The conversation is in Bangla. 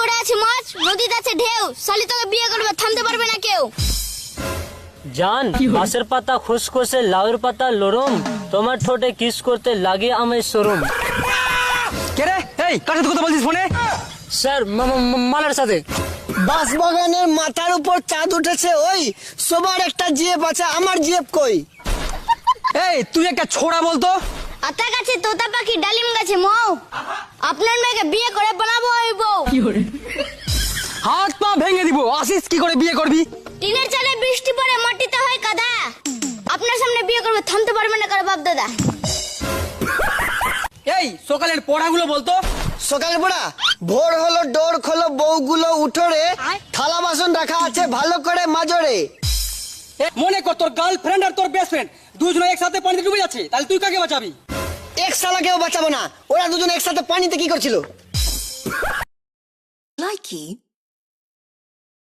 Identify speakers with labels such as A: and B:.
A: সাগরে আছে মাছ, নদীতে আছে ঢেউ, শালি তোকে বিয়ে করবে থামতে পারবে না কেউ।
B: জান বাঁশের পাতা খুসখুসে লাউয়ের পাতা লরম, তোমার ঠোঁটে কিস করতে লাগে আমায় শরম।
C: কে রে? এই কার সাথে কথা বলছিস ফোনে?
B: স্যার মালার সাথে।
D: বাঁশবাগানের মাথার উপর চাঁদ উঠেছে, ওই সবার একটা জিএফ আছে, আমার জিএফ কই?
C: এই তুই একটা ছোড়া বলতো।
A: আতা গাছে তোতা পাখি, ডালিম গাছে মৌ, আপনার মেয়েকে বিয়ে করে বানাবো ওই বউ।
C: হাত পা ভেঙে দিব, আসিস কি করে বিয়ে করবি?
A: টিনের চালে বৃষ্টি পড়ে মাটিতে হয় কাদা, আপনার সামনে বিয়ে করবে থামতে পারবে না কারো বাপ দাদা।
C: এই সকালের পড়াগুলো বলতো।
D: সকাল পড়া, ভোর হলো ডোর খোলো বউগুলো উঠোরে, থালা বাসন রাখা আছে ভালো করে মাজরে।
C: মনে কর তোর গার্লফ্রেন্ড আর তোর বেস্ট ফ্রেন্ড দুজনে একসাথে পানিতে ডুবে যাচ্ছে, তাহলে তুই কাকে বাঁচাবি?
D: এক শালাকেও বাঁচাবো না, ওরা দুজন একসাথে পানিতে কি করছিল?
E: Likey